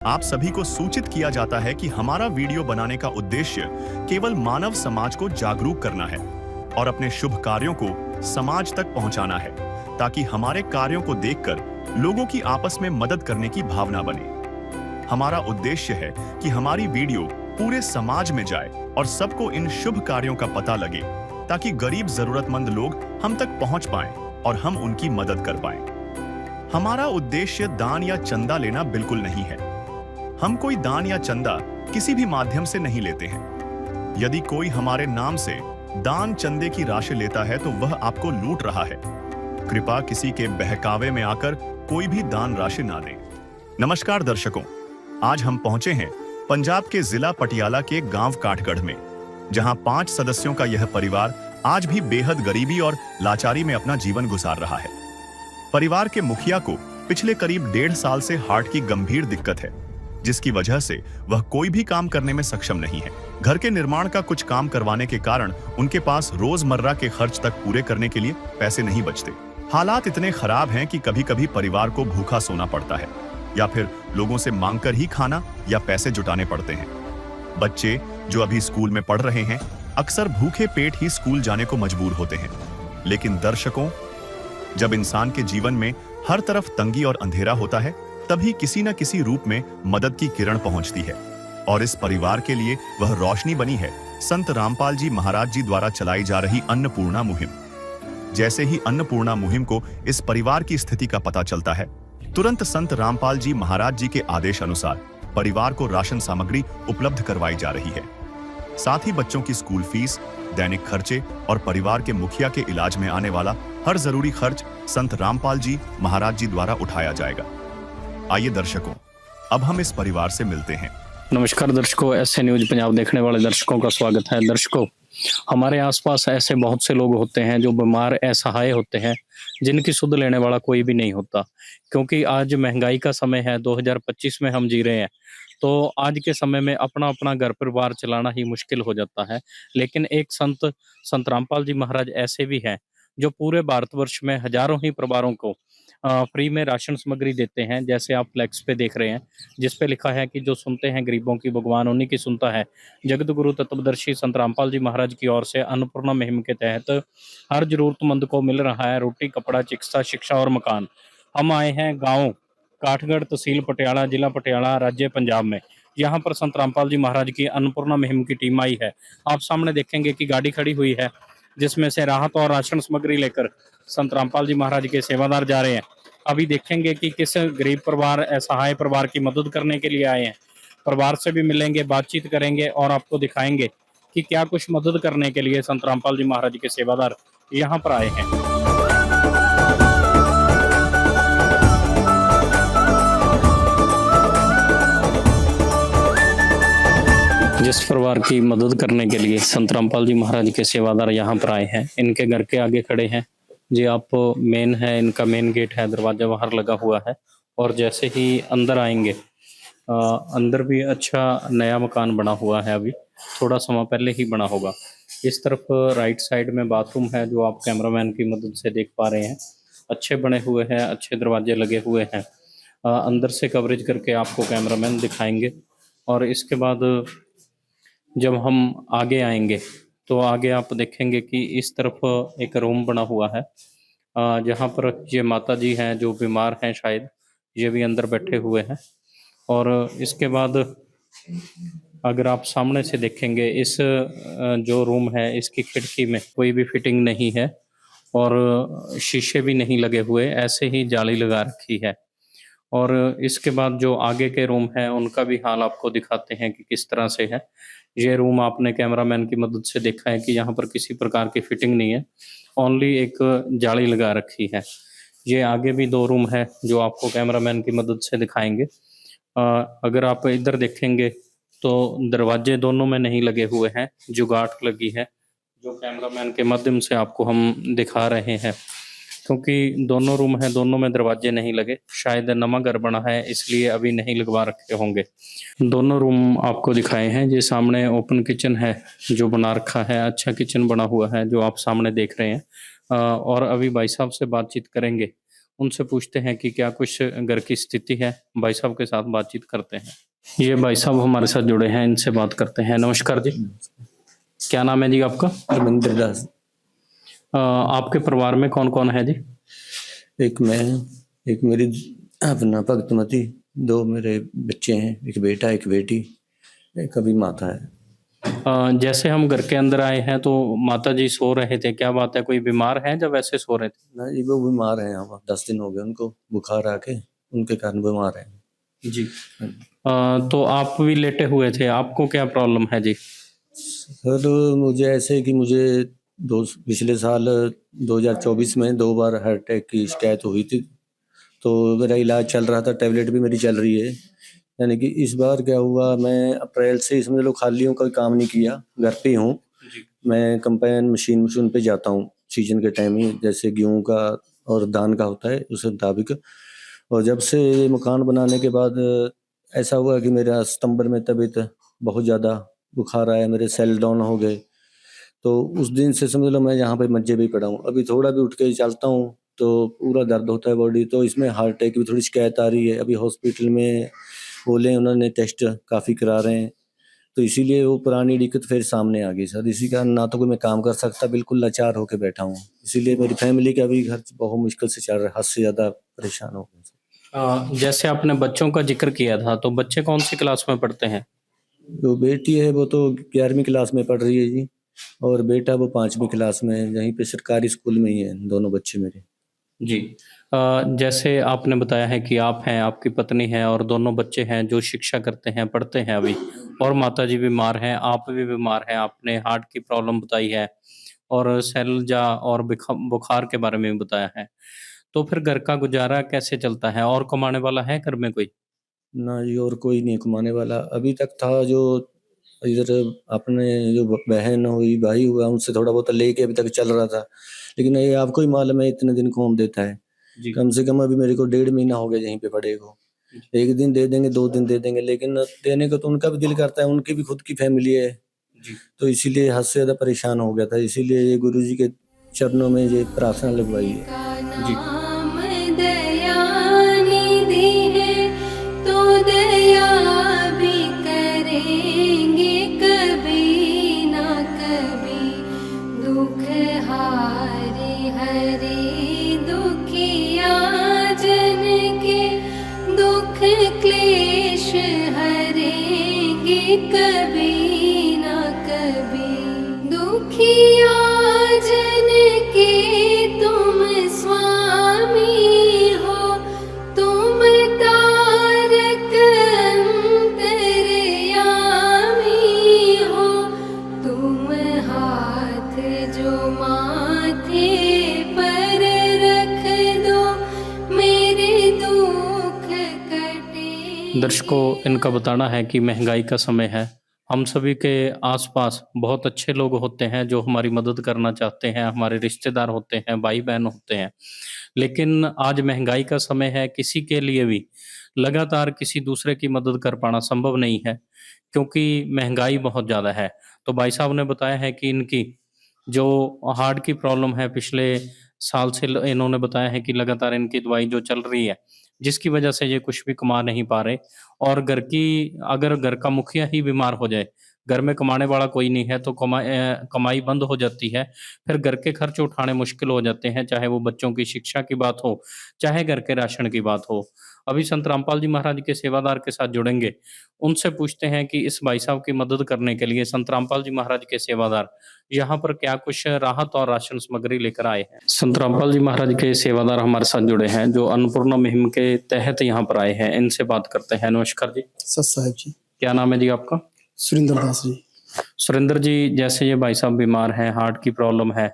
आप सभी को सूचित किया जाता है कि हमारा वीडियो बनाने का उद्देश्य केवल मानव समाज को जागरूक करना है और अपने शुभ कार्यों को समाज तक पहुंचाना है, ताकि हमारे कार्यों को देखकर लोगों की आपस में मदद करने की भावना बने। हमारा उद्देश्य है कि हमारी वीडियो पूरे समाज में जाए और सबको इन शुभ कार्यों का पता लगे, ताकि गरीब जरूरतमंद लोग हम तक पहुंच पाएं और हम उनकी मदद कर पाएं। हमारा उद्देश्य दान या चंदा लेना बिल्कुल नहीं है। हम कोई दान या चंदा किसी भी माध्यम से नहीं लेते हैं। यदि कोई हमारे नाम से दान चंदे की राशि लेता है तो वह आपको लूट रहा है। कृपया किसी के बहकावे में आकर कोई भी दान राशि ना दें। नमस्कार दर्शकों, आज हम पहुंचे हैं पंजाब के जिला पटियाला के गांव काठगढ़ में, जहां 5 सदस्यों का यह परिवार आज भी बेहद गरीबी और लाचारी में अपना जीवन गुजार रहा है। परिवार के मुखिया को पिछले करीब 1.5 साल से हार्ट की गंभीर दिक्कत है, जिसकी वजह से वह कोई भी काम करने में सक्षम नहीं है। घर के निर्माण का कुछ काम करवाने के कारण उनके पास रोजमर्रा के खर्च तक पूरे करने के लिए पैसे नहीं बचते। हालात इतने खराब हैं कि कभी-कभी परिवार को भूखा सोना पड़ता है या फिर लोगों से मांगकर ही खाना या पैसे जुटाने पड़ते हैं। बच्चे जो अभी स्कूल में पढ़ रहे हैं अक्सर भूखे पेट ही स्कूल जाने को मजबूर होते हैं। लेकिन दर्शकों, जब इंसान के जीवन में हर तरफ तंगी और अंधेरा होता है, तभी किसी न किसी रूप में मदद की किरण पहुंचती है, और इस परिवार के लिए वह रोशनी बनी है संत रामपाल जी महाराज जी द्वारा चलाई जा रही अन्नपूर्णा मुहिम। जैसे ही अन्नपूर्णा मुहिम को इस परिवार की स्थिति का पता चलता है, तुरंत संत रामपाल जी महाराज जी के आदेश अनुसार परिवार को राशन सामग्री उपलब्ध करवाई जा रही है। साथ ही बच्चों की स्कूल फीस, दैनिक खर्चे और परिवार के मुखिया के इलाज में आने वाला हर जरूरी खर्च संत रामपाल जी महाराज जी द्वारा उठाया जाएगा। आइए दर्शकों, अब हम इस परिवार से मिलते हैं। नमस्कार दर्शकों, ऐसे न्यूज पंजाब देखने वाले दर्शकों का स्वागत है। दर्शकों, हमारे आसपास ऐसे बहुत से लोग होते हैं जो बीमार असहाय होते हैं, जिनकी सुध लेने वाला कोई भी नहीं होता। क्योंकि आज महंगाई का समय है, 2025 में हम जी रहे हैं, तो आज के समय में अपना अपना घर परिवार चलाना ही मुश्किल हो जाता है। लेकिन एक संत रामपाल जी महाराज ऐसे भी हैं जो पूरे भारतवर्ष में हजारों ही परिवारों को फ्री में राशन सामग्री देते हैं। जैसे आप फ्लैक्स पे देख रहे हैं, जिस पे लिखा है कि जो सुनते हैं गरीबों की भगवान उन्हीं की सुनता है। जगत गुरु तत्वदर्शी संत रामपाल जी महाराज की ओर से अन्नपूर्णा मुहिम के तहत हर जरूरतमंद को मिल रहा है रोटी, कपड़ा, चिकित्सा, शिक्षा और मकान। हम आए हैं गाँव काठगढ़, तहसील पटियाला, जिला पटियाला, राज्य पंजाब में। यहाँ पर संत रामपाल जी महाराज की अन्नपूर्णा मुहिम की टीम आई है। आप सामने देखेंगे कि गाड़ी खड़ी हुई है, जिसमें से राहत और राशन सामग्री लेकर संत रामपाल जी महाराज के सेवादार जा रहे हैं। अभी देखेंगे कि किस गरीब परिवार, असहाय परिवार की मदद करने के लिए आए हैं। परिवार से भी मिलेंगे, बातचीत करेंगे और आपको दिखाएंगे कि क्या कुछ मदद करने के लिए संत रामपाल जी महाराज के सेवादार यहाँ पर आए हैं। जिस परिवार की मदद करने के लिए संत रामपाल जी महाराज के सेवादार यहाँ पर आए हैं, इनके घर के आगे खड़े हैं जी। आप मेन है, इनका मेन गेट है, दरवाजा बाहर लगा हुआ है। और जैसे ही अंदर आएंगे, अंदर भी अच्छा नया मकान बना हुआ है, अभी थोड़ा समय पहले ही बना होगा। इस तरफ राइट साइड में बाथरूम है, जो आप कैमरामैन की मदद से देख पा रहे हैं। अच्छे बने हुए हैं, अच्छे दरवाजे लगे हुए हैं। अंदर से कवरेज करके आपको कैमरामैन दिखाएंगे। और इसके बाद जब हम आगे आएंगे तो आगे आप देखेंगे कि इस तरफ एक रूम बना हुआ है, जहाँ पर ये माता जी हैं जो बीमार हैं, शायद ये भी अंदर बैठे हुए हैं। और इसके बाद अगर आप सामने से देखेंगे, इस जो रूम है इसकी खिड़की में कोई भी फिटिंग नहीं है और शीशे भी नहीं लगे हुए, ऐसे ही जाली लगा रखी है। और इसके बाद जो आगे के रूम हैं उनका भी हाल आपको दिखाते हैं कि किस तरह से है। ये रूम आपने कैमरामैन की मदद से देखा है कि यहाँ पर किसी प्रकार की फिटिंग नहीं है, ओनली एक जाली लगा रखी है। ये आगे भी 2 रूम है जो आपको कैमरामैन की मदद से दिखाएंगे। अगर आप इधर देखेंगे तो दरवाजे दोनों में नहीं लगे हुए हैं, जुगाट लगी है, जो कैमरामैन के माध्यम से आपको हम दिखा रहे हैं। क्योंकि दोनों रूम हैं, दोनों में दरवाजे नहीं लगे, शायद नवा घर बना है इसलिए अभी नहीं लगवा रखे होंगे। दोनों रूम आपको दिखाए हैं। ये सामने ओपन किचन है जो बना रखा है, अच्छा किचन बना हुआ है जो आप सामने देख रहे हैं। और अभी भाई साहब से बातचीत करेंगे, उनसे पूछते हैं कि क्या कुछ घर की स्थिति है। भाई साहब के साथ बातचीत करते हैं। ये भाई साहब हमारे साथ जुड़े हैं, इनसे बात करते हैं। नमस्कार जी, क्या नाम है जी आपका? धर्मेंद्र दास। आपके परिवार में कौन कौन है जी? एक मैं, एक मेरी अपना भगतमती, 2 मेरे बच्चे हैं, एक बेटा एक बेटी, एक अभी माता है। जैसे हम घर के अंदर आए हैं तो माता जी सो रहे थे, क्या बात है, कोई बीमार है जब ऐसे सो रहे थे? ना जी, वो बीमार हैं, यहाँ 10 दिन हो गए उनको बुखार आके, उनके कारण बीमार हैं। जी। तो आप भी लेटे हुए थे, आपको क्या प्रॉब्लम है जी? सर मुझे ऐसे कि मुझे पिछले साल 2024 में 2 बार हार्ट अटैक की शिकायत हुई थी, तो मेरा इलाज चल रहा था, टैबलेट भी मेरी चल रही है। यानी कि इस बार क्या हुआ, मैं अप्रैल से समझ लो खाली हूँ, कोई काम नहीं किया, घर पे ही हूँ। मैं कंबाइन मशीन पे जाता हूँ सीजन के टाइम ही, जैसे गेहूँ का और धान का होता है उस मुताबिक। और जब से मकान बनाने के बाद ऐसा हुआ कि मेरा सितंबर में तबीयत बहुत ज़्यादा बुखार आया, मेरे सेल डाउन हो गए। तो उस दिन से समझ लो मैं यहाँ पे मंजे पे ही पड़ा हूँ। अभी थोड़ा भी उठ के चलता हूँ तो पूरा दर्द होता है बॉडी। तो इसमें हार्ट अटैक की थोड़ी शिकायत आ रही है। अभी हॉस्पिटल में बोले, उन्होंने टेस्ट काफ़ी करा रहे हैं, तो इसीलिए वो पुरानी दिक्कत फिर सामने आ गई सर। इसी कारण ना तो कोई मैं काम कर सकता, बिल्कुल लाचार होकर बैठा हूँ। इसीलिए मेरी फैमिली का भी घर बहुत मुश्किल से चल रहा है, हद से ज़्यादा परेशान हो गए। जैसे आपने बच्चों का जिक्र किया था, तो बच्चे कौन सी क्लास में पढ़ते हैं? जो बेटी है वो तो 11वीं क्लास में पढ़ रही है जी, और बेटा वो 5वीं क्लास में है। यहीं पे सरकारी स्कूल में ही है दोनों बच्चे मेरे। जी। जैसे आपने बताया है कि आप हैं, आपकी पत्नी है और दोनों बच्चे हैं जो शिक्षा करते हैं, पढ़ते हैं अभी, और माताजी बीमार हैं, आप भी बीमार हैं, आपने हार्ट की प्रॉब्लम बताई है और सैलजा और बुखार के बारे में भी बताया है। तो फिर घर का गुजारा कैसे चलता है और कमाने वाला है घर में कोई? ना जी, और कोई नहीं कमाने वाला। अभी तक था जो इधर अपने जो बहन हुई भाई हुआ, उनसे थोड़ा बहुत लेके अभी तक चल रहा था। लेकिन ये आपको ही मालूम है इतने दिन कौन देता है। जी। कम से कम अभी मेरे को 1.5 महीना हो गया यहीं पे पड़े को। 1 दिन दे देंगे, 2 दिन दे देंगे, लेकिन देने को तो उनका भी दिल करता है, उनकी भी खुद की फैमिली है। जी। तो इसीलिए हद से ज़्यादा परेशान हो गया था। इसीलिए ये गुरुजी के चरणों में ये प्रार्थना लगवाई है। जी। नाम दयानिधि है, तो दया भी करेंगे कभी ना कभी। दुख हारे हरे दुखिया जन के, दुख क्लेश हरेंगे कभी ना कभी। दुखिया जन के तुम स्वामी हो, तुम तारक अंतर्यामी हो। तुम हाथ जो माथे पर रख दो, मेरे दुख कटे। दर्शकों, इनका बताना है कि महंगाई का समय है। हम सभी के आसपास बहुत अच्छे लोग होते हैं जो हमारी मदद करना चाहते हैं, हमारे रिश्तेदार होते हैं, भाई-बहन होते हैं। लेकिन आज महंगाई का समय है, किसी के लिए भी लगातार किसी दूसरे की मदद कर पाना संभव नहीं है, क्योंकि महंगाई बहुत ज़्यादा है। तो भाई साहब ने बताया है कि इनकी जो हार्ट की प्रॉब्लम है, पिछले साल से ल इन्होंने बताया है कि लगातार इनकी दवाई जो चल रही है, जिसकी वजह से ये कुछ भी कमा नहीं पा रहे, और अगर घर का मुखिया ही बीमार हो जाए, घर में कमाने वाला कोई नहीं है, तो कमाई बंद हो जाती है। फिर घर के खर्च उठाने मुश्किल हो जाते हैं, चाहे वो बच्चों की शिक्षा की बात हो, चाहे घर के राशन की बात हो। अभी संत रामपाल जी महाराज के सेवादार के साथ जुड़ेंगे, उनसे पूछते हैं कि इस भाई साहब की मदद करने के लिए संत रामपाल जी महाराज के सेवादार यहाँ पर क्या कुछ राहत और राशन सामग्री लेकर आए हैं। संत रामपाल जी महाराज के सेवादार हमारे साथ जुड़े हैं, जो अन्नपूर्णा मुहिम के तहत यहाँ पर आए हैं। इनसे बात करते हैं। नमस्कार जी। सत साहब जी। क्या नाम है जी आपका? सुरेंद्र दास जी। सुरेंद्र जी, जैसे ये भाई साहब बीमार हैं, हार्ट की प्रॉब्लम है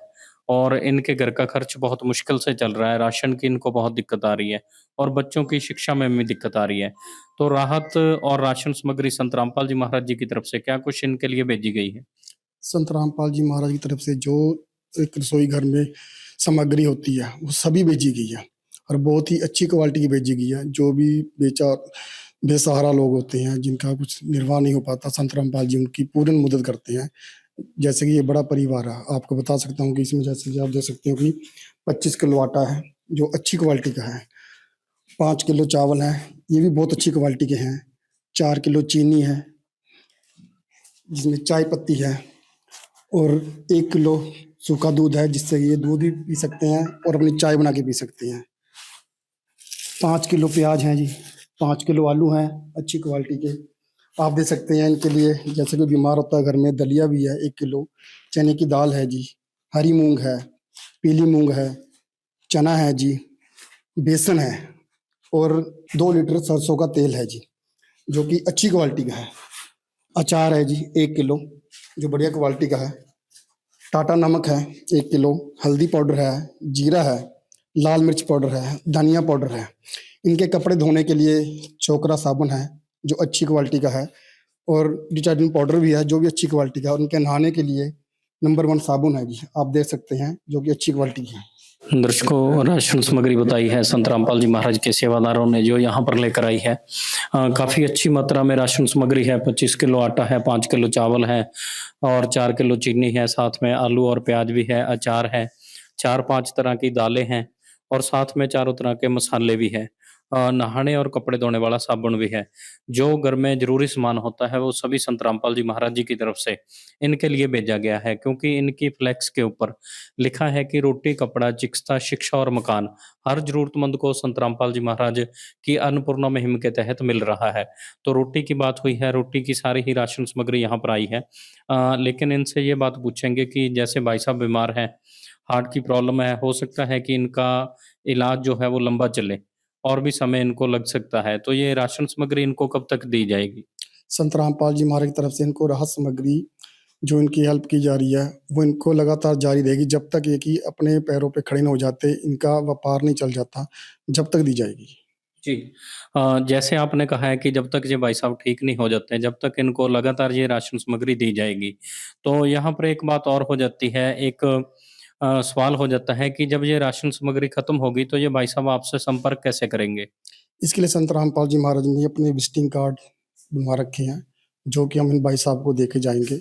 और इनके घर का खर्च बहुत मुश्किल से चल रहा है, राशन की इनको बहुत दिक्कत आ रही है और बच्चों की शिक्षा में भी दिक्कत आ रही है। तो राहत और राशन सामग्री संत रामपाल जी महाराज जी की तरफ से क्या कुछ इनके लिए भेजी गई है? संत रामपाल जी महाराज की तरफ से जो एक रसोई घर में सामग्री होती है वो सभी भेजी गई है, और बहुत ही अच्छी क्वालिटी की भेजी गई है। जो भी बेसहारा लोग होते हैं, जिनका कुछ निर्वाह नहीं हो पाता, संत रामपाल जी उनकी पूर्ण मदद करते हैं। जैसे कि ये बड़ा परिवार है, आपको बता सकता हूँ कि इसमें जैसे कि आप देख सकते हो कि 25 किलो आटा है, जो अच्छी क्वालिटी का है। 5 किलो चावल है, ये भी बहुत अच्छी क्वालिटी के हैं। 4 किलो चीनी है, जिसमें चाय पत्ती है, और 1 किलो सूखा दूध है, जिससे ये दूध भी पी सकते हैं और अपनी चाय बना के पी सकते हैं। 5 किलो प्याज हैं जी, 5 किलो आलू हैं अच्छी क्वालिटी के, आप दे सकते हैं इनके लिए। जैसे कोई बीमार होता है घर में, दलिया भी है 1 किलो, चने की दाल है जी, हरी मूंग है, पीली मूंग है, चना है जी, बेसन है, और 2 लीटर सरसों का तेल है जी, जो कि अच्छी क्वालिटी का है। अचार है जी 1 किलो, जो बढ़िया क्वालिटी का है। टाटा नमक है 1 किलो, हल्दी पाउडर है, जीरा है, लाल मिर्च पाउडर है, धनिया पाउडर है। इनके कपड़े धोने के लिए चोकरा साबुन है, जो अच्छी क्वालिटी का है, और डिटर्जेंट पाउडर भी है, जो भी अच्छी क्वालिटी का है। और उनके नहाने के लिए नंबर 1 साबुन है जी, आप देख सकते हैं, जो कि अच्छी क्वालिटी की है। दर्शकों, राशन सामग्री बताई है संत रामपाल जी महाराज के सेवादारों ने जो यहाँ पर लेकर आई है। काफ़ी अच्छी मात्रा में राशन सामग्री है। 25 किलो आटा है, 5 किलो चावल है, और 4 किलो चीनी है, साथ में आलू और प्याज भी है, अचार है, 4-5 तरह की दालें हैं, और साथ में चारों तरह के मसाले भी है। नहाने और कपड़े धोने वाला साबुन भी है। जो घर में जरूरी सामान होता है वो सभी संत रामपाल जी महाराज जी की तरफ से इनके लिए भेजा गया है, क्योंकि इनकी फ्लैक्स के ऊपर लिखा है कि रोटी, कपड़ा, चिकित्सा, शिक्षा और मकान हर जरूरतमंद को संत रामपाल जी महाराज की अन्नपूर्णा मुहिम के तहत मिल रहा है। तो रोटी की बात हुई है, रोटी की सारी ही राशन सामग्री यहाँ पर आई है। लेकिन इनसे ये बात पूछेंगे कि जैसे भाई साहब बीमार हैं, हार्ट की प्रॉब्लम है, हो सकता है कि इनका इलाज जो है वो लंबा चले और भी समय इनको लग सकता है, तो ये राशन सामग्री इनको कब तक दी जाएगी? संत रामपाल जी महाराज की तरफ से इनको राहत सामग्री जो इनकी हेल्प की जा रही है, वो इनको लगातार जारी रहेगी जब तक ये कि अपने पैरों पे खड़े न हो जाते, इनका व्यापार नहीं चल जाता, जब तक दी जाएगी। जी। जैसे आपने कहा है कि जब तक ये भाई साहब ठीक नहीं हो जाते, जब तक इनको लगातार ये राशन सामग्री दी जाएगी। तो यहाँ पर एक बात और हो जाती है, एक सवाल हो जाता है कि जब ये राशन सामग्री खत्म होगी तो ये भाई साहब आपसे संपर्क कैसे करेंगे? इसके लिए संत रामपाल जी महाराज ने अपने विजिटिंग कार्ड बनवा रखे हैं, जो कि हम इन भाई साहब को देके जाएंगे,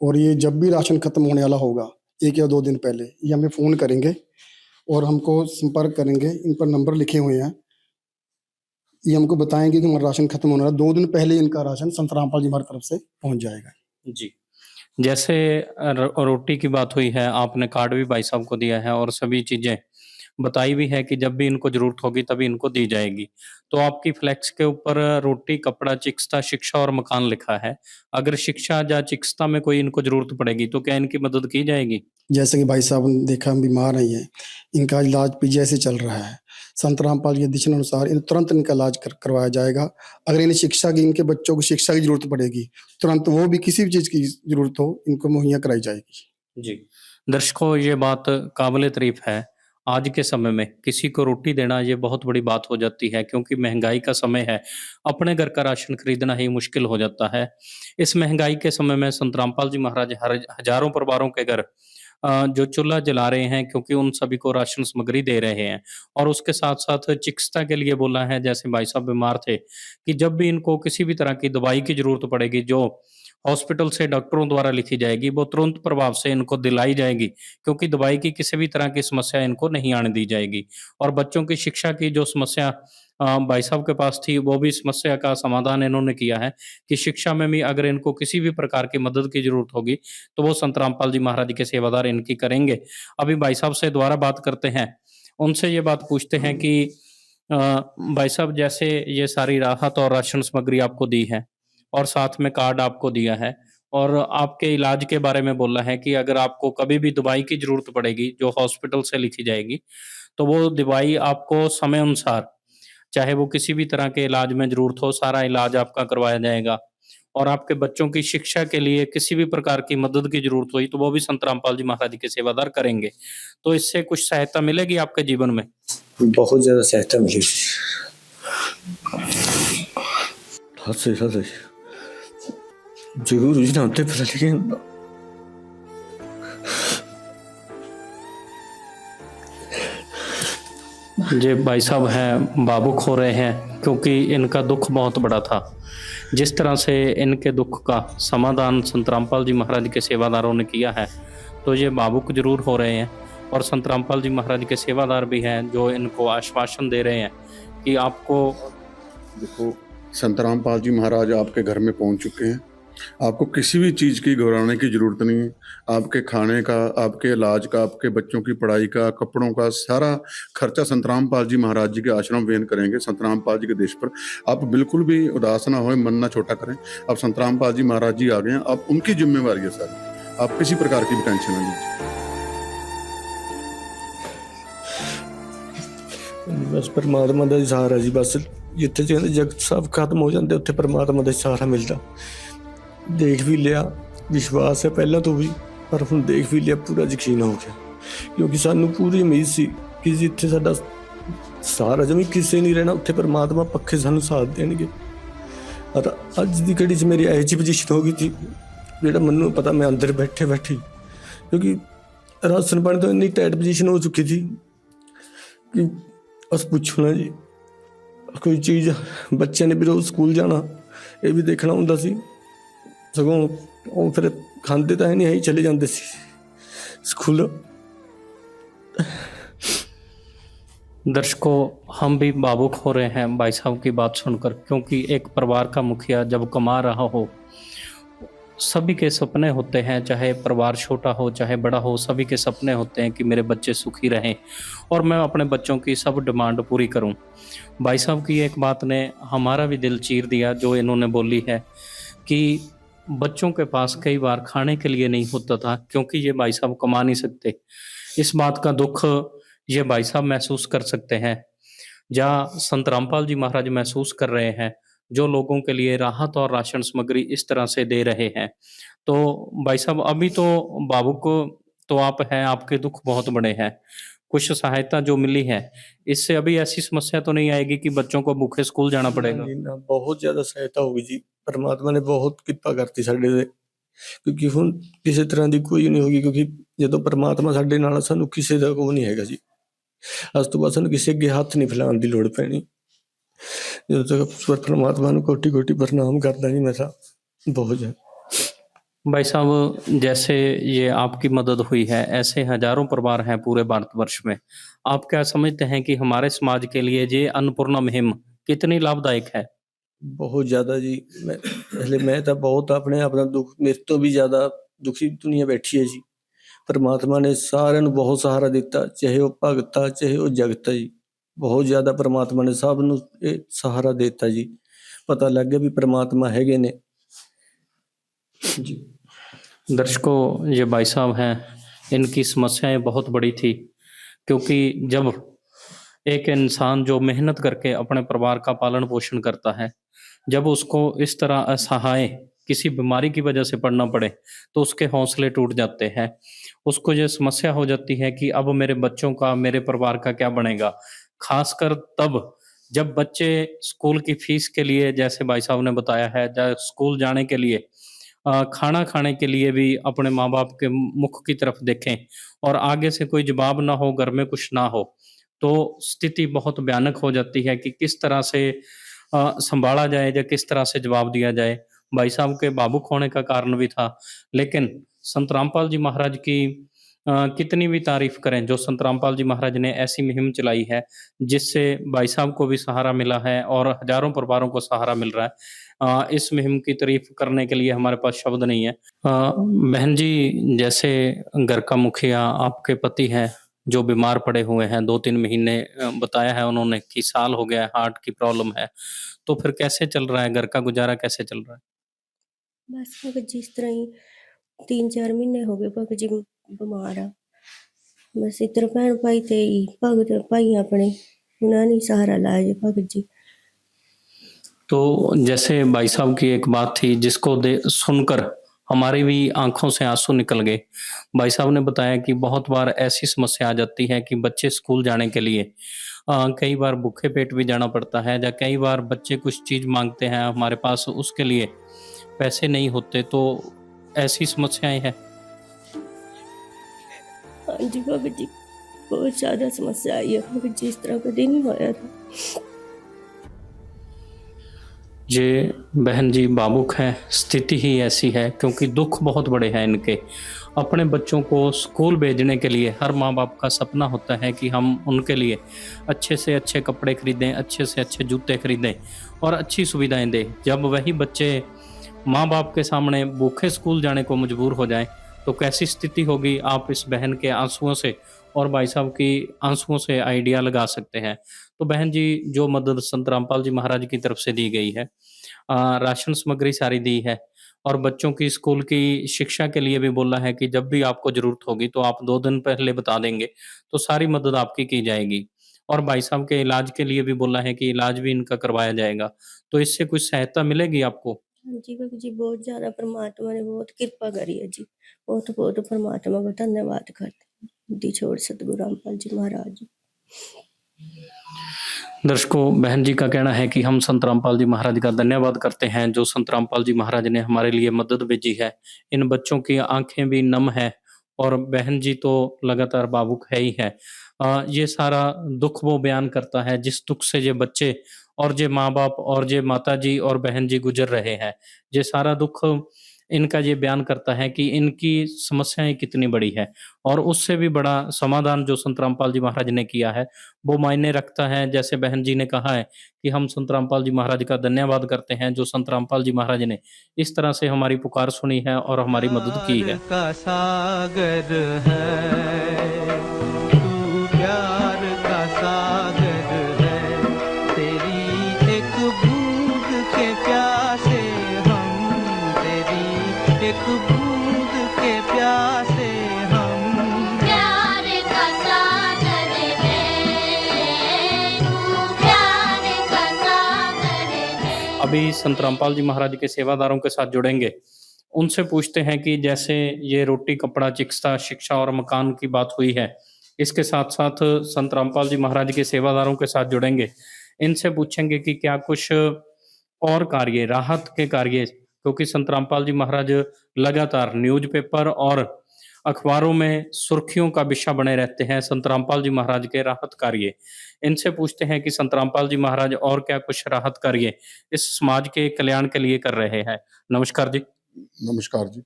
और ये जब भी राशन खत्म होने वाला होगा 1 या 2 दिन पहले ये हमें फ़ोन करेंगे और हमको संपर्क करेंगे। इन पर नंबर लिखे हुए हैं, ये हमको बताएंगे कि हमारा राशन खत्म होने वाला है। 2 दिन पहले इनका राशन संत रामपाल जी महाराज तरफ से पहुंच जाएगा। जी। जैसे रोटी की बात हुई है, आपने कार्ड भी भाई साहब को दिया है और सभी चीज़ें बताई भी है कि जब भी इनको ज़रूरत होगी तभी इनको दी जाएगी। तो आपकी फ्लैक्स के ऊपर रोटी, कपड़ा, चिकित्सा, शिक्षा और मकान लिखा है। अगर शिक्षा या चिकित्सा में कोई इनको ज़रूरत पड़ेगी तो क्या इनकी मदद की जाएगी? जैसे कि भाई साहब ने देखा हम बीमार नहीं है, इनका इलाज पीजीआई से चल रहा है। संत रामपाल के दिशानुसार तुरंत इनका इलाज करवाया जाएगा। अगर इन्हें शिक्षा की, इनके बच्चों को शिक्षा की जरूरत पड़ेगी, तुरंत वो भी किसी भी चीज़ की जरूरत हो, इनको मुहैया कराई जाएगी। जी। दर्शकों, ये बात काबिल तारीफ़ है। आज के समय में किसी को रोटी देना ये बहुत बड़ी बात हो जाती है, क्योंकि महंगाई का समय है। अपने घर का राशन खरीदना ही मुश्किल हो जाता है। इस महंगाई के समय में संत रामपाल जी महाराज हजारों परिवारों के घर जो चूल्हा जला रहे हैं, क्योंकि उन सभी को राशन सामग्री दे रहे हैं। और उसके साथ-साथ चिकित्सा के लिए बोला है, जैसे भाई साहब बीमार थे, कि जब भी इनको किसी भी तरह की दवाई की ज़रूरत पड़ेगी, जो हॉस्पिटल से डॉक्टरों द्वारा लिखी जाएगी, वो तुरंत प्रभाव से इनको दिलाई जाएगी, क्योंकि दवाई की किसी भी तरह की समस्या इनको नहीं आने दी जाएगी। और बच्चों की शिक्षा की जो समस्या भाई साहब के पास थी, वो भी समस्या का समाधान इन्होंने किया है कि शिक्षा में भी अगर इनको किसी भी प्रकार की मदद की ज़रूरत होगी, तो वो संत रामपाल जी महाराज के सेवादार इनकी करेंगे। अभी भाई साहब से दोबारा बात करते हैं, उनसे ये बात पूछते हैं कि भाई साहब, जैसे ये सारी राहत और राशन सामग्री आपको दी है और साथ में कार्ड आपको दिया है और आपके इलाज के बारे में बोला है कि अगर आपको कभी भी दवाई की ज़रूरत पड़ेगी, जो हॉस्पिटल से लिखी जाएगी, तो वो दवाई आपको समय अनुसार, चाहे वो किसी भी तरह के इलाज में ज़रूरत हो, सारा इलाज आपका करवाया जाएगा। और आपके बच्चों की शिक्षा के लिए किसी भी प्रकार की मदद की ज़रूरत हुई, तो वो भी संत रामपाल जी महाराज के सेवादार करेंगे। तो इससे कुछ सहायता मिलेगी आपके जीवन में? बहुत ज़्यादा सहायता मिलेगी। हाँ, ज़रूर योजना होते पता, लेकिन जी, भाई साहब हैं भावुक हो रहे हैं, क्योंकि इनका दुख बहुत बड़ा था। जिस तरह से इनके दुख का समाधान संत रामपाल जी महाराज के सेवादारों ने किया है, तो ये भावुक जरूर हो रहे हैं। और संत रामपाल जी महाराज के सेवादार भी हैं जो इनको आश्वासन दे रहे हैं कि आपको देखो, संत रामपाल जी महाराज आपके घर में पहुंच चुके हैं। आपको किसी भी चीज़ की घबराने की ज़रूरत नहीं है। आपके खाने का, आपके इलाज का, आपके बच्चों की पढ़ाई का, कपड़ों का सारा खर्चा संत रामपाल जी महाराज जी के आश्रम वेन करेंगे, संत रामपाल जी के देश पर। आप बिल्कुल भी उदास ना होए, मन ना छोटा करें। अब संत रामपाल जी महाराज जी आ गए हैं, अब उनकी जिम्मेवारी है सर। आप किसी प्रकार की भी टेंशन ना लीजिए। बस परमात्मा ਦਾ ਹੀ ਸਹਾਰਾ ਜੀ। ਬਸ ਜਿੱਥੇ ਕਹਿੰਦੇ ਜਗਤ ਸਭ ਖਤਮ ਹੋ ਜਾਂਦੇ ਉੱਥੇ ਪਰਮਾਤਮਾ ਦਾ ਹੀ ਸਹਾਰਾ ਮਿਲਦਾ। ਦੇਖ ਵੀ ਲਿਆ, ਵਿਸ਼ਵਾਸ ਹੈ ਪਹਿਲਾਂ ਤੋਂ ਵੀ, ਪਰ ਹੁਣ ਦੇਖ ਵੀ ਲਿਆ, ਪੂਰਾ ਯਕੀਨ ਹੋ ਗਿਆ। ਕਿਉਂਕਿ ਸਾਨੂੰ ਪੂਰੀ ਉਮੀਦ ਸੀ ਕਿ ਜਿੱਥੇ ਸਾਡਾ ਸਹਾਰਾ ਜਮੀ ਕਿਸੇ ਨਹੀਂ ਰਹਿਣਾ ਉੱਥੇ ਪਰਮਾਤਮਾ ਪੱਖੇ ਸਾਨੂੰ ਸਾਥ ਦੇਣਗੇ। ਪਰ ਅੱਜ ਦੀ ਘੜੀ 'ਚ ਮੇਰੀ ਇਹੋ ਜਿਹੀ ਪੋਜੀਸ਼ਨ ਹੋ ਗਈ ਸੀ ਜਿਹੜਾ ਮੈਨੂੰ ਪਤਾ ਮੈਂ ਅੰਦਰ ਬੈਠੇ ਕਿਉਂਕਿ ਰਾਸ਼ਨ ਪਾਣੀ ਤੋਂ ਇੰਨੀ ਟਾਈਟ ਪੋਜੀਸ਼ਨ ਹੋ ਚੁੱਕੀ ਸੀ ਕਿ बस पूछो ना जी। कोई चीज़ बच्चे ने भी रोज़ स्कूल जाना, ये भी देखना होंदा सी। सगों ਉਹ फिर खाते तो है नहीं, चले जाते सी स्कूल। दर्शकों, हम भी भावुक हो रहे हैं भाई साहब की बात सुनकर, क्योंकि एक परिवार का मुखिया जब कमा रहा हो, सभी के सपने होते हैं, चाहे परिवार छोटा हो चाहे बड़ा हो, सभी के सपने होते हैं कि मेरे बच्चे सुखी रहें और मैं अपने बच्चों की सब डिमांड पूरी करूं। भाई साहब की एक बात ने हमारा भी दिल चीर दिया जो इन्होंने बोली है कि बच्चों के पास कई बार खाने के लिए नहीं होता था क्योंकि ये भाई साहब कमा नहीं सकते। इस बात का दुख ये भाई साहब महसूस कर सकते हैं, जहाँ संत रामपाल जी महाराज महसूस कर रहे हैं, जो लोगों के लिए राहत और राशन सामग्री इस तरह से दे रहे हैं। तो भाई साहब, अभी तो भावुक तो आप हैं, आपके दुख बहुत बड़े हैं। कुछ सहायता जो मिली है इससे अभी ऐसी समस्या तो नहीं आएगी कि बच्चों को भूखे स्कूल जाना पड़ेगा? जी ना, बहुत ਜ਼ਿਆਦਾ ਸਹਾਇਤਾ ਹੋ ਗਈ ਜੀ। ਪਰਮਾਤਮਾ ਨੇ ਬਹੁਤ ਕਿਰਪਾ ਕਰਤੀ ਸਾਡੇ ਤੇ, ਕਿਉਂਕਿ ਹੁਣ ਕਿਸੇ ਤਰ੍ਹਾਂ ਦੀ ਕੋਈ ਨਹੀਂ ਹੋਗੀ। ਕਿਉਂਕਿ ਜਦੋਂ ਪਰਮਾਤਮਾ ਸਾਡੇ ਨਾਲ, ਸਾਨੂੰ ਕਿਸੇ ਦਾ ਕੋਈ ਨਹੀਂ ਹੈਗਾ ਜੀ। ਅੱਜ ਤੋਂ ਬਾਅਦ ਸਾਨੂੰ ਕਿਸੇ ਅੱਗੇ ਹੱਥ ਨਹੀਂ ਫੈਲਾਉਣ ਦੀ ਲੋੜ ਪੈਣੀ। ਜਦੋਂ ਤੱਕ ਪਰਮਾਤਮਾ ਨੂੰ ਕੋटि कोटि प्रणाम करता जी मैं था बहुत ज़्यादा। भाई साहब, जैसे ये आपकी मदद हुई है, ऐसे हजारों परिवार हैं पूरे भारतवर्ष में। आप क्या समझते हैं कि हमारे समाज के लिए ये अन्नपूर्णा मुहिम कितनी लाभदायक है? बहुत ज़्यादा जी। मैं तो बहुत अपने आप ਦਾ ਦੁੱਖ, ਮੇਰੇ ਤੋਂ ਵੀ ਜ਼ਿਆਦਾ ਦੁਖੀ ਦੁਨੀਆ ਬੈਠੀ ਹੈ ਜੀ। ਪਰਮਾਤਮਾ ਨੇ ਸਾਰਿਆਂ ਨੂੰ ਬਹੁਤ ਸਹਾਰਾ ਦਿੱਤਾ, ਚਾਹੇ ਉਹ ਭਗਤ ਆ ਚਾਹੇ ਉਹ ਜਗਤ ਆ ਜੀ। ਬਹੁਤ ਜ਼ਿਆਦਾ ਪਰਮਾਤਮਾ ਨੇ ਸਭ ਨੂੰ ਇਹ ਸਹਾਰਾ ਦਿੱਤਾ ਜੀ। ਪਤਾ ਲੱਗ गया भी परमात्मा हैगे ने जी। दर्शकों, ये भाई साहब हैं, इनकी समस्याएं बहुत बड़ी थी, क्योंकि जब एक इंसान जो मेहनत करके अपने परिवार का पालन पोषण करता है, जब उसको इस तरह असहाय किसी बीमारी की वजह से पड़ना पड़े तो उसके हौसले टूट जाते हैं। उसको ये समस्या हो जाती है कि अब मेरे बच्चों का, मेरे परिवार का क्या बनेगा। खासकर तब जब बच्चे स्कूल की फीस के लिए, जैसे भाई साहब ने बताया है, स्कूल जाने के लिए, खाना खाने के लिए भी अपने माँ बाप के मुख की तरफ देखें और आगे से कोई जवाब ना हो, घर में कुछ ना हो, तो स्थिति बहुत भयानक हो जाती है कि किस तरह से संभाला जाए या किस तरह से जवाब दिया जाए। भाई साहब के भावुक होने का कारण भी था, लेकिन संत रामपाल जी महाराज की कितनी भी तारीफ करें, जो संत रामपाल जी महाराज ने ऐसी मुहिम चलाई है जिससे भाई साहब को भी सहारा मिला है और हजारों परिवारों को सहारा मिल रहा है। इस मुहिम की तारीफ करने के लिए हमारे पास शब्द नहीं है। बहन जी, जैसे घर का मुखिया आपके पति हैं जो बीमार पड़े हुए हैं, 2-3 महीने बताया है उन्होंने कि साल हो गया है, हार्ट की प्रॉब्लम है, तो फिर कैसे चल रहा है, घर का गुजारा कैसे चल रहा है? बस भगत जी इस तरह ही 3-4 महीने हो गए भगत जी बिमार आ। बस इधर भैन भाई ते भगत भाई अपने उन्होंने सहारा लाया जी भगत जी। तो जैसे भाई साहब की एक बात थी जिसको सुनकर हमारी भी आंखों से आंसू निकल गए। भाई साहब ने बताया कि बहुत बार ऐसी समस्या आ जाती है कि बच्चे स्कूल जाने के लिए कई बार भूखे पेट भी जाना पड़ता है, या कई बार बच्चे कुछ चीज़ मांगते हैं हमारे पास, उसके लिए पैसे नहीं होते, तो ऐसी समस्याएं हैं। हाँ जी भगत जी, बहुत ज़्यादा समस्या आई है भगत जी, इस तरह कभी नहीं होया था। जे बहन जी भावुक हैं, स्थिति ही ऐसी है क्योंकि दुख बहुत बड़े हैं इनके। अपने बच्चों को स्कूल भेजने के लिए हर माँ-बाप का सपना होता है कि हम उनके लिए अच्छे से अच्छे कपड़े खरीदें, अच्छे से अच्छे जूते खरीदें और अच्छी सुविधाएँ दें। जब वही बच्चे माँ-बाप के सामने भूखे स्कूल जाने को मजबूर हो जाएँ, तो कैसी स्थिति होगी, आप इस बहन के आँसुओं से और भाई साहब की आँसुओं से आइडिया लगा सकते हैं। तो बहन जी, जो मदद संत रामपाल जी महाराज की तरफ से दी गई है, राशन सामग्री सारी दी है और बच्चों की स्कूल की शिक्षा के लिए भी बोला है कि जब भी आपको ज़रूरत होगी तो आप 2 दिन पहले बता देंगे, तो सारी मदद आपकी की जाएगी। और भाई साहब के इलाज के लिए भी बोला है कि इलाज भी इनका करवाया जाएगा। तो इससे कुछ सहायता मिलेगी आपको? हाँ जी बाबा जी, बहुत ज़्यादा परमात्मा ने बहुत कृपा करी है जी। बहुत-बहुत परमात्मा का धन्यवाद करते हैं। दी छोड़ सतगुरु रामपाल जी महाराज। दर्शकों, बहन जी का कहना है कि हम संत रामपाल जी महाराज का धन्यवाद करते हैं, जो संत रामपाल जी महाराज ने हमारे लिए मदद भेजी है। इन बच्चों की आँखें भी नम हैं और बहन जी तो लगातार भावुक है ही है। ये सारा दुःख वो बयान करता है, जिस दुःख से ये बच्चे और ये माँ-बाप और ये माताजी और बहन जी गुज़र रहे हैं। ये सारा दुःख इनका ये बयान करता है कि इनकी समस्याएँ कितनी बड़ी है और उससे भी बड़ा समाधान जो संत रामपाल जी महाराज ने किया है, वो मायने रखता है। जैसे बहन जी ने कहा है कि हम संत रामपाल जी महाराज का धन्यवाद करते हैं, जो संत रामपाल जी महाराज ने इस तरह से हमारी पुकार सुनी है और हमारी मदद की है। का सागर है तू, प्यार का सागर है, तेरी एक बूंद के प्यासे हम, तेरी एक बूंद के प्यासे हम। प्यार का सागर है तू, प्यार का सागर है। अभी संत रामपाल जी महाराज के सेवादारों के साथ जुड़ेंगे। उनसे पूछते हैं कि जैसे ये रोटी, कपड़ा, चिकित्सा, शिक्षा और मकान की बात हुई है, इसके साथ-साथ संत रामपाल जी महाराज के सेवादारों के साथ जुड़ेंगे। इनसे पूछेंगे कि क्या कुछ और कार्य, राहत के कार्य, क्योंकि संत रामपाल जी महाराज लगातार न्यूज़पेपर और अखबारों में सुर्खियों का विषय बने रहते हैं, संत रामपाल जी महाराज के राहत कार्य। इनसे पूछते हैं कि संत रामपाल जी महाराज और क्या कुछ राहत कार्य इस समाज के कल्याण के लिए कर रहे हैं। नमस्कार जी। नमस्कार जी।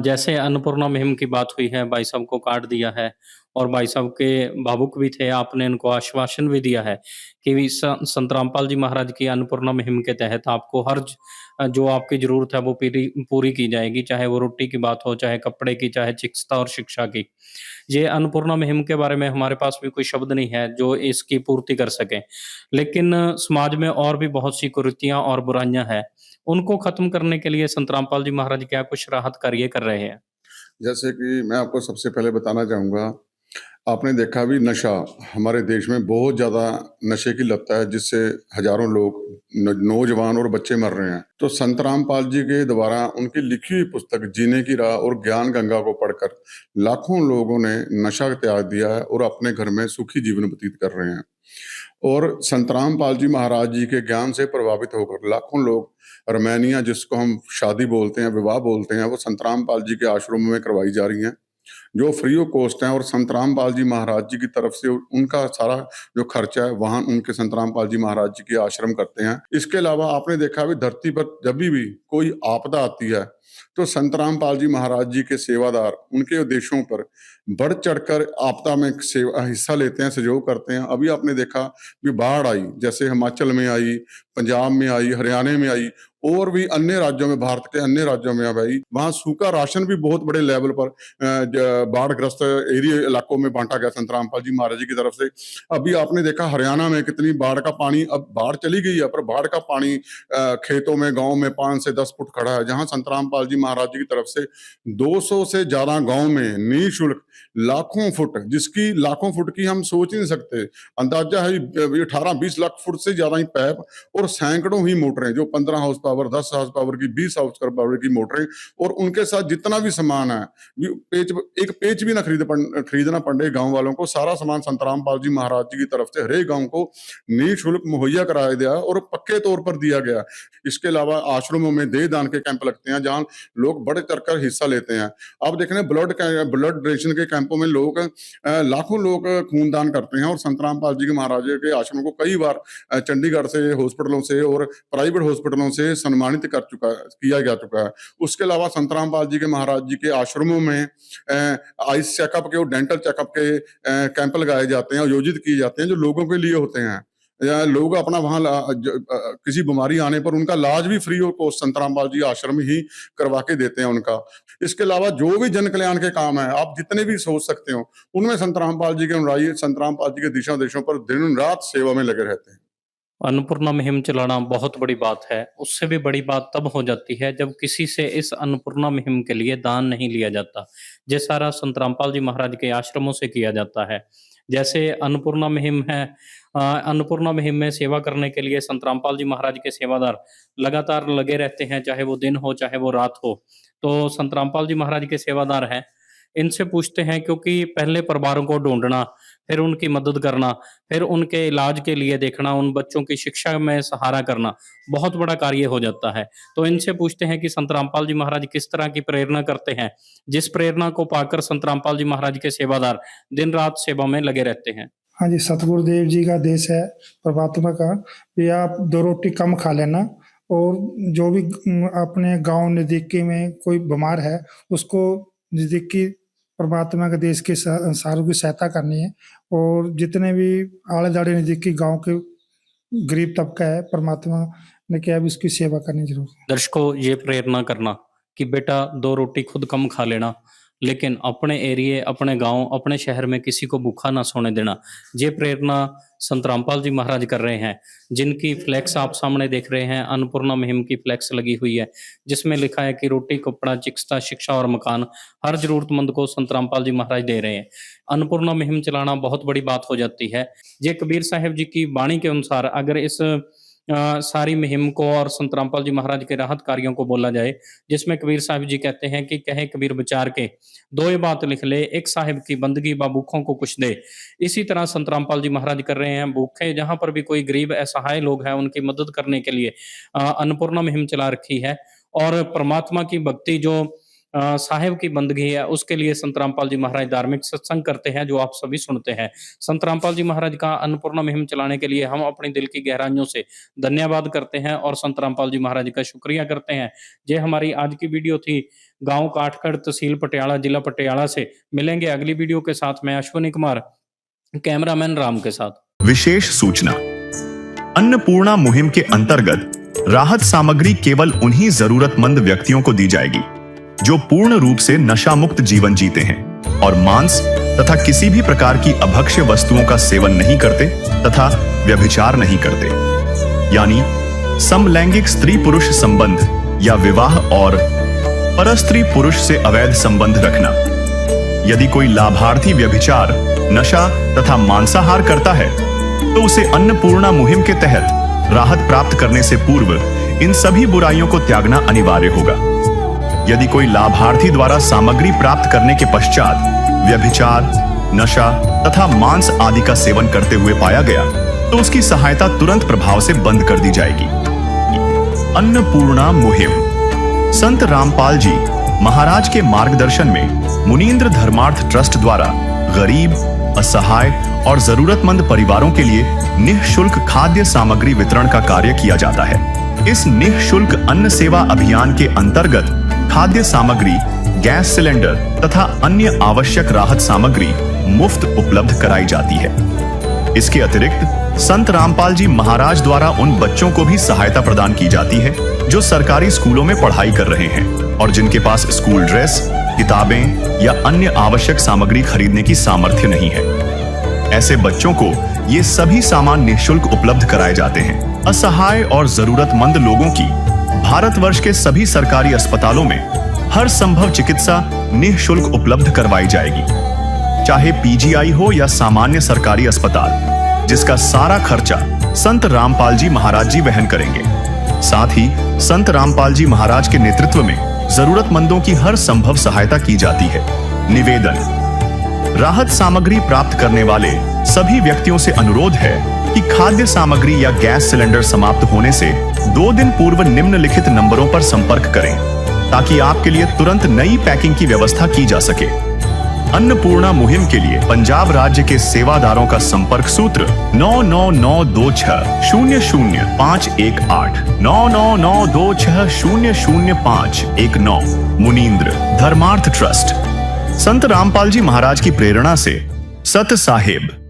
जैसे अन्नपूर्णा मुहिम की बात हुई है, भाई साहब को कार्ड दिया है और भाई साहब के भावुक भी थे, आपने इनको आश्वासन भी दिया है कि संत रामपाल जी महाराज की अन्नपूर्णा मुहिम के तहत आपको हर जो आपकी ज़रूरत है वो पूरी पूरी की जाएगी, चाहे वो रोटी की बात हो, चाहे कपड़े की, चाहे चिकित्सा और शिक्षा की। ये अन्नपूर्णा मुहिम के बारे में हमारे पास भी कोई शब्द नहीं है जो इसकी पूर्ति कर सकें। लेकिन समाज में और भी बहुत सी कुरीतियाँ और बुराइयाँ हैं, उनको खत्म करने के लिए संत रामपाल जी महाराज क्या कुछ राहत कार्य कर रहे हैं? जैसे कि मैं आपको सबसे पहले बताना चाहूँगा, आपने देखा भी नशा हमारे देश में बहुत ज़्यादा नशे की लत है, जिससे हज़ारों लोग नौजवान और बच्चे मर रहे हैं। तो संत रामपाल जी के द्वारा उनकी लिखी हुई पुस्तक जीने की राह और ज्ञान गंगा को पढ़कर लाखों लोगों ने नशा त्याग दिया है और अपने घर में सुखी जीवन व्यतीत कर रहे हैं। और संत रामपाल जी महाराज जी के ज्ञान से प्रभावित होकर लाखों लोग रमैनियाँ, जिसको हम शादी बोलते हैं, विवाह बोलते हैं, वो संत रामपाल जी के आश्रमों में करवाई जा रही हैं, जो फ्री ऑफ कॉस्ट हैं। और संत रामपाल जी महाराज जी की तरफ से उनका सारा जो खर्चा है वहाँ उनके संत रामपाल जी महाराज जी के आश्रम करते हैं। इसके अलावा आपने देखा भी धरती पर जब भी कोई आपदा आती है तो संत रामपाल जी महाराज जी के सेवादार उनके उद्देश्यों पर बढ़ चढ़कर आपदा में हिस्सा लेते हैं, सहयोग करते हैं। अभी आपने देखा भी बाढ़ आई, जैसे हिमाचल में आई, पंजाब में आई, हरियाणा में आई और भी अन्य राज्यों में, भारत के अन्य राज्यों में भाई, वहाँ सूखा राशन भी बहुत बड़े लेवल पर बाढ़ग्रस्त एरिया इलाकों में बांटा गया संत रामपाल जी महाराज जी की तरफ से। अभी आपने देखा हरियाणा में कितनी बाढ़ का पानी, अब बाढ़ चली गई है पर बाढ़ का पानी खेतों में, गाँव में 5 से 10 फुट खड़ा है, जहाँ संत रामपाल जी महाराज जी की तरफ से 200 से ज्यादा गाँव में निःशुल्क लाखों फुट, जिसकी लाखों फुट की हम सोच ही नहीं सकते, अंदाजा है 18-20 लाख फुट से ज्यादा ही पाइप और सैकड़ों ही मोटरें जो 15 horse power power, 10 house power की, 20 हाउस पावर की मोटरें, और उनके साथ जितना भी सामान है, एक पेच भी ना खरीदना पड़े गांव वालों को। सारा सामान संत रामपाल जी महाराज जी की तरफ से हरेक गांव को निःशुल्क मुहैया कराया गया और पक्के तौर पर दिया गया। इसके अलावा आश्रमों में देह दान के कैंप लगते हैं जहां लोग बढ़ चढ़कर हिस्सा लेते हैं। आप देख रहे हैं ब्लड डोनेशन के कैंपों में लोग लाखों लोग खून दान करते हैं, और संत रामपाल जी के महाराज के आश्रम को कई बार चंडीगढ़ से, हॉस्पिटलों से और प्राइवेट हॉस्पिटलों से सम्मानित किया जा चुका है। उसके अलावा संत रामपाल जी के महाराज जी के आश्रमों में आइस चेकअप के और डेंटल चेकअप के कैंप लगाए जाते हैं, आयोजित किए जाते हैं, जो लोगों के लिए होते हैं। या लोग अपना वहां किसी बीमारी आने पर उनका इलाज भी फ्री ऑफ कॉस्ट संत रामपाल जी आश्रम ही करवा के देते हैं उनका। इसके अलावा जो भी जन कल्याण के काम है, आप जितने भी सोच सकते हो, उनमें संत रामपाल जी के अनुयायी संत रामपाल जी के दिशा देशों पर दिन रात सेवा में लगे रहते हैं। अन्नपूर्णा मुहिम चलाना बहुत बड़ी बात है। उससे भी बड़ी बात तब हो जाती है जब किसी से इस अन्नपूर्णा मुहिम के लिए दान नहीं लिया जाता। ये सारा संत रामपाल जी महाराज के आश्रमों से किया जाता है। जैसे अन्नपूर्णा मुहिम है, अन्नपूर्णा मुहिम में सेवा करने के लिए संत रामपाल जी महाराज के सेवादार लगातार लगे रहते हैं, चाहे वो दिन हो चाहे वो रात हो। तो संत रामपाल जी महाराज के सेवादार हैं, इनसे पूछते हैं, क्योंकि पहले परिवारों को ढूंढना, फिर उनकी मदद करना, फिर उनके इलाज के लिए देखना, उन बच्चों की शिक्षा में सहारा करना बहुत बड़ा कार्य हो जाता है। तो इनसे पूछते हैं कि संत रामपाल जी महाराज किस तरह की प्रेरणा करते हैं, जिस प्रेरणा को पाकर संत रामपाल जी महाराज के सेवादार दिन रात सेवा में लगे रहते हैं। हाँ जी, सतगुरुदेव जी का देश है परमात्मा का, कि आप 2 रोटी कम खा लेना, और जो भी अपने गांव नजदीकी में कोई बीमार है उसको नजदीकी परमात्मा के देश के सारों की सहायता करनी है, और जितने भी आले दाड़े नजदीकी गांव के गरीब तबका है, परमात्मा ने क्या भी उसकी सेवा करनी जरूर। दर्शकों, ये प्रेरणा करना कि बेटा 2 रोटी खुद कम खा लेना, लेकिन अपने एरिए, अपने गांव, अपने शहर में किसी को भूखा ना सोने देना, ये प्रेरणा संत रामपाल जी महाराज कर रहे हैं। जिनकी फ्लैक्स आप सामने देख रहे हैं, अन्नपूर्णा मुहिम की फ्लैक्स लगी हुई है, जिसमें लिखा है कि रोटी, कपड़ा, चिकित्सा, शिक्षा और मकान हर जरूरतमंद को संत रामपाल जी महाराज दे रहे हैं। अन्नपूर्णा मुहिम चलाना बहुत बड़ी बात हो जाती है। ये कबीर साहिब जी की वाणी के अनुसार अगर इस सारी मुहिम को और संत रामपाल जी महाराज के राहत कार्यों को बोला जाए, जिसमें कबीर साहिब जी कहते हैं कि कहे कबीर विचार के, 2 बात लिख ले, एक साहिब की बंदगी बा भूखों को कुछ दे। इसी तरह संत रामपाल जी महाराज कर रहे हैं। भूखे जहां पर भी कोई गरीब असहाय लोग हैं, उनकी मदद करने के लिए अन्नपूर्णा मुहिम चला रखी है। और परमात्मा की भक्ति जो साहिब की बंदगी है, उसके लिए संत रामपाल जी महाराज धार्मिक सत्संग करते हैं, जो आप सभी सुनते हैं। संत रामपाल जी महाराज का अन्नपूर्णा मुहिम चलाने के लिए हम अपने दिल की गहराइयों से धन्यवाद करते हैं और संत रामपाल जी महाराज का शुक्रिया करते हैं। ये हमारी आज की वीडियो थी गांव काठगढ़, तहसील पटियाला, जिला पटियाला से। मिलेंगे अगली वीडियो के साथ। मैं अश्विनी कुमार, कैमरामैन राम के साथ। विशेष सूचना, अन्नपूर्णा मुहिम के अंतर्गत राहत सामग्री केवल उन्हीं जरूरतमंद व्यक्तियों को दी जाएगी जो पूर्ण रूप से नशा मुक्त जीवन जीते हैं और मांस तथा किसी भी प्रकार की अभक्ष्य वस्तुओं का सेवन नहीं करते तथा व्यभिचार नहीं करते, यानी समलैंगिक स्त्री पुरुष संबंध या विवाह और परस्त्री पुरुष से अवैध संबंध रखना। यदि कोई लाभार्थी व्यभिचार, नशा तथा मांसाहार करता है तो उसे अन्नपूर्णा मुहिम के तहत राहत प्राप्त करने से पूर्व इन सभी बुराइयों को त्यागना अनिवार्य होगा। यदि कोई लाभार्थी द्वारा सामग्री प्राप्त करने के पश्चात व्यभिचार, नशा तथा मांस आदि का सेवन करते हुए पाया गया तो उसकी सहायता तुरंत प्रभाव से बंद कर दी जाएगी। अन्नपूर्णा मुहिम संत रामपाल जी महाराज के मार्गदर्शन में मुनीन्द्र धर्मार्थ ट्रस्ट द्वारा गरीब, असहाय और जरूरतमंद परिवारों के लिए निःशुल्क खाद्य सामग्री वितरण का कार्य किया जाता है। इस निःशुल्क अन्न सेवा अभियान के अंतर्गत खाद्य सामग्री, गैस सिलेंडर तथा अन्य आवश्यक राहत सामग्री मुफ्त उपलब्ध कराई जाती है। इसके अतिरिक्त संत रामपाल जी महाराज द्वारा उन बच्चों को भी सहायता प्रदान की जाती है जो सरकारी स्कूलों में पढ़ाई कर रहे हैं और जिनके पास स्कूल ड्रेस, किताबें या अन्य आवश्यक सामग्री खरीदने की सामर्थ्य नहीं है। ऐसे बच्चों को ये सभी सामान निःशुल्क उपलब्ध कराए जाते हैं। असहाय और जरूरतमंद लोगों की भारतवर्ष के सभी सरकारी अस्पतालों में हर संभव चिकित्सा निःशुल्क उपलब्ध करवाई जाएगी, चाहे पीजीआई हो या सामान्य सरकारी अस्पताल, जिसका सारा खर्चा संत रामपाल जी महाराज जी वहन करेंगे। साथ ही संत रामपाल जी महाराज के नेतृत्व में जरूरतमंदों की हर संभव सहायता की जाती है। निवेदन: राहत सामग्री प्राप्त करने वाले सभी व्यक्तियों से अनुरोध है कि खाद्य सामग्री या गैस सिलेंडर समाप्त होने से 2 दिन पूर्व निम्नलिखित नंबरों पर संपर्क करें ताकि आपके लिए तुरंत नई पैकिंग की व्यवस्था की जा सके। अन्नपूर्णा मुहिम के लिए पंजाब राज्य के सेवादारों का संपर्क सूत्र 9992600518 9992600519। मुनींद्र धर्मार्थ ट्रस्ट। संत रामपाल जी महाराज की प्रेरणा से सत साहेब